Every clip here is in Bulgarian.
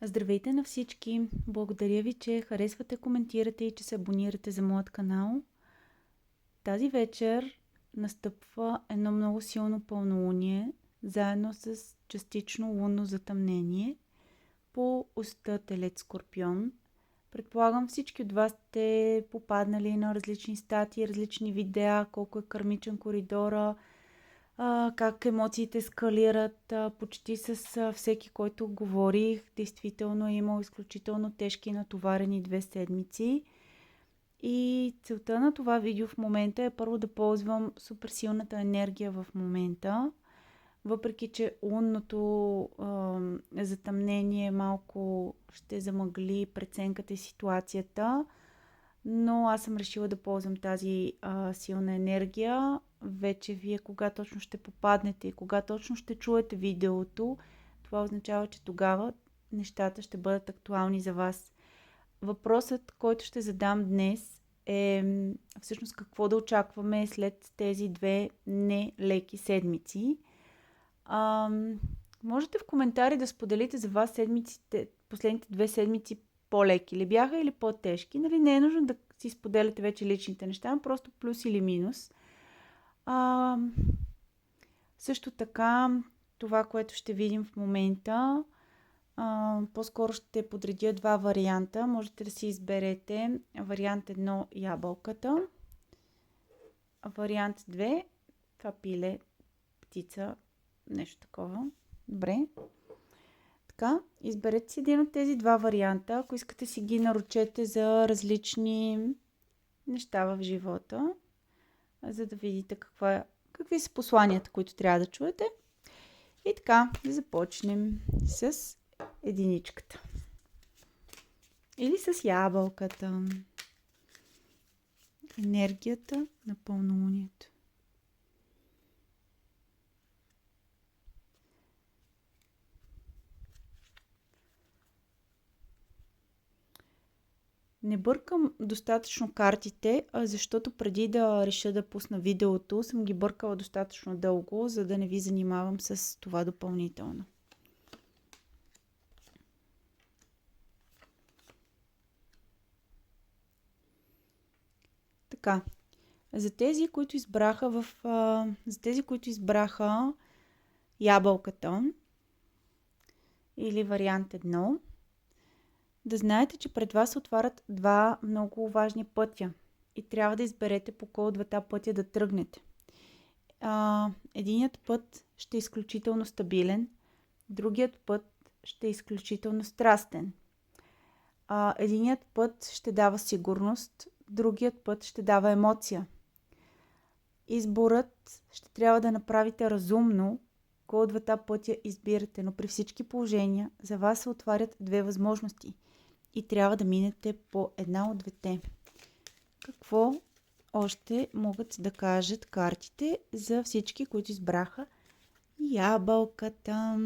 Здравейте на всички! Благодаря ви, че харесвате, коментирате и че се абонирате за моят канал. Тази вечер настъпва едно много силно пълнолуние, заедно с частично лунно затъмнение по оста Телец Скорпион. Предполагам, всички от вас сте попаднали на различни статии, различни видеа, колко е кармичен коридора, как емоциите ескалират почти с всеки, който говорих. Действително е имал изключително тежки и натоварени 2 седмици. И целта на това видео в момента е първо да ползвам супер силната енергия в момента. Въпреки че лунното затъмнение малко ще замъгли преценката и ситуацията, но аз съм решила да ползвам тази силна енергия. Вече вие кога точно ще попаднете и кога точно ще чуете видеото, това означава, че тогава нещата ще бъдат актуални за вас. Въпросът, който ще задам днес е всъщност какво да очакваме след тези 2 нелеки седмици. Можете в коментари да споделите за вас последните 2 седмици по-леки ли бяха или по-тежки. Нали, не е нужно да си споделяте вече личните неща, просто плюс или минус. Също така, това, което ще видим в момента, по-скоро ще подредя 2 варианта. Можете да си изберете вариант 1 ябълката, вариант 2 това пиле, птица, нещо такова. Добре. Така, изберете си един от тези 2 варианта, ако искате си ги нарочете за различни неща в живота, за да видите какви са посланията, които трябва да чуете. И така, да започнем с единичката. Или с ябълката. Енергията на пълнолунието. Не бъркам достатъчно картите, защото преди да реша да пусна видеото, съм ги бъркала достатъчно дълго, за да не ви занимавам с това допълнително. Така, за тези, които избраха ябълката или вариант 1, да знаете, че пред вас се отварят 2 много важни пътя и трябва да изберете по кой от 2 пътя да тръгнете. Единият път ще е изключително стабилен, другият път ще е изключително страстен. Единият път ще дава сигурност, другият път ще дава емоция. Изборът ще трябва да направите разумно, кой от 2 пътя избирате, но при всички положения за вас се отварят 2 възможности и трябва да минете по една от 2. Какво още могат да кажат картите за всички, които избраха ябълката?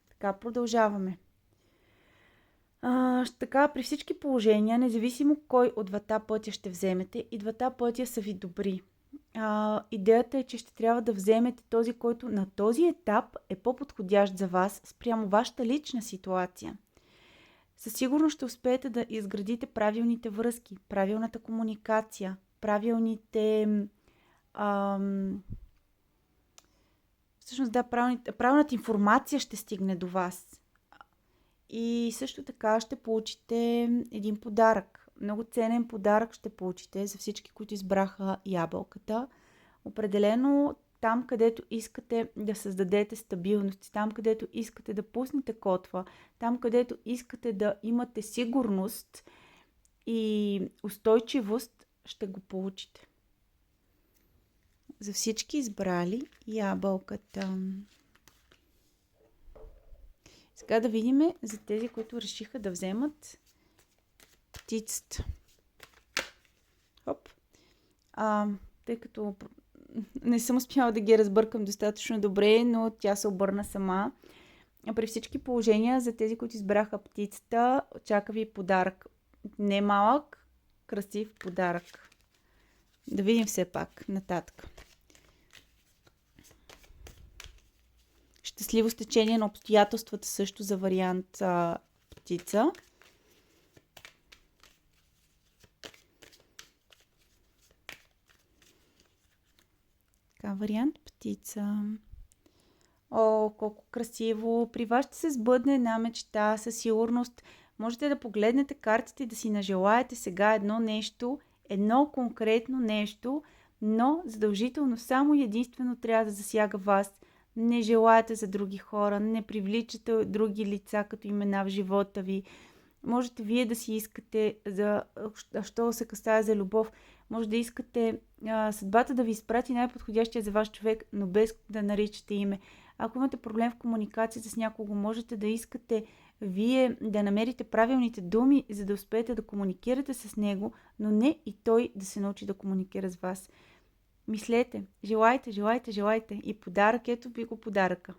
Така, продължаваме. Така, при всички положения, независимо кой от 2 пътя ще вземете, и 2 пътя са ви добри. Идеята е, че ще трябва да вземете този, който на този етап е по-подходящ за вас спрямо вашата лична ситуация. Със сигурност ще успеете да изградите правилните връзки, правилната комуникация, правилната информация ще стигне до вас. И също така ще получите един подарък. Много ценен подарък ще получите за всички, които избраха ябълката. Определено там, където искате да създадете стабилност, там, където искате да пуснете котва, там, където искате да имате сигурност и устойчивост, ще го получите. За всички избрали ябълката. Сега да видим за тези, които решиха да вземат птицата. Хоп. Тъй като не съм успяла да ги разбъркам достатъчно добре, но тя се обърна сама. При всички положения, за тези, които избраха птицата, чака ви подарък. Не малък, красив подарък. Да видим все пак нататък. Щастливо стечение на обстоятелствата също за вариант птица. Така, вариант птица. О, колко красиво! При вас ще се сбъдне една мечта, със сигурност. Можете да погледнете картите и да си нажелаете сега едно нещо, едно конкретно нещо, но задължително само единствено трябва да засяга вас. Не желаете за други хора, не привличате други лица като имена в живота ви. Можете вие да си искате, що се касае за любов, може да искате съдбата да ви изпрати най-подходящия за ваш човек, но без да наричате име. Ако имате проблем в комуникация с някого, можете да искате вие да намерите правилните думи, за да успеете да комуникирате с него, но не и той да се научи да комуникира с вас. Мислете, желайте, желайте, желайте. И подарък, ето ви го подаръка.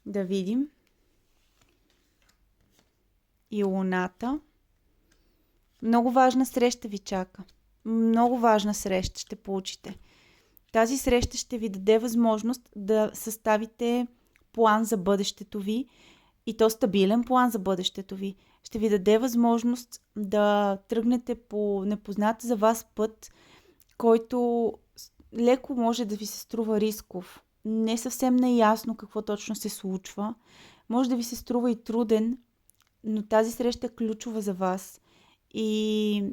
Да видим. И луната. Много важна среща ви чака. Много важна среща ще получите. Тази среща ще ви даде възможност да съставите план за бъдещето ви и то стабилен план за бъдещето ви. Ще ви даде възможност да тръгнете по непознат за вас път, който леко може да ви се струва рисков. Не съвсем неясно какво точно се случва. Може да ви се струва и труден, но тази среща е ключова за вас. И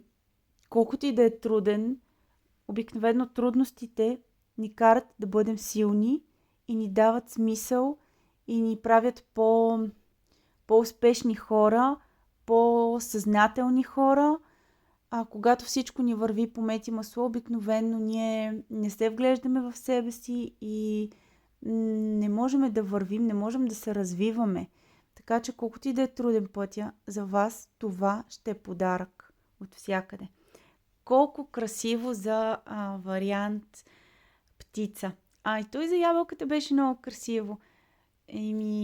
колкото и да е труден, обикновено трудностите ни карат да бъдем силни и ни дават смисъл и ни правят по-успешни хора, по-съзнателни хора. А когато всичко ни върви по мет и масло, обикновено ние не се вглеждаме в себе си и не можем да вървим, не можем да се развиваме. Така че колкото и да е труден пътя, за вас това ще е подарък от всякъде. Колко красиво за вариант птица. И той за ябълката беше много красиво.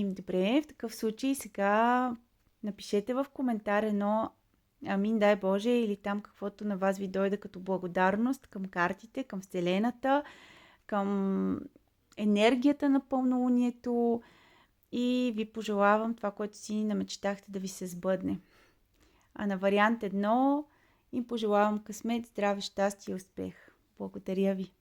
Добре, в такъв случай сега напишете в коментар едно амин, дай Боже, или там каквото на вас ви дойде като благодарност към картите, към Вселената, към енергията на пълнолунието и ви пожелавам това, което си намечтахте да ви се сбъдне. А на вариант 1 им пожелавам късмет, здраве, щастие и успех. Благодаря ви!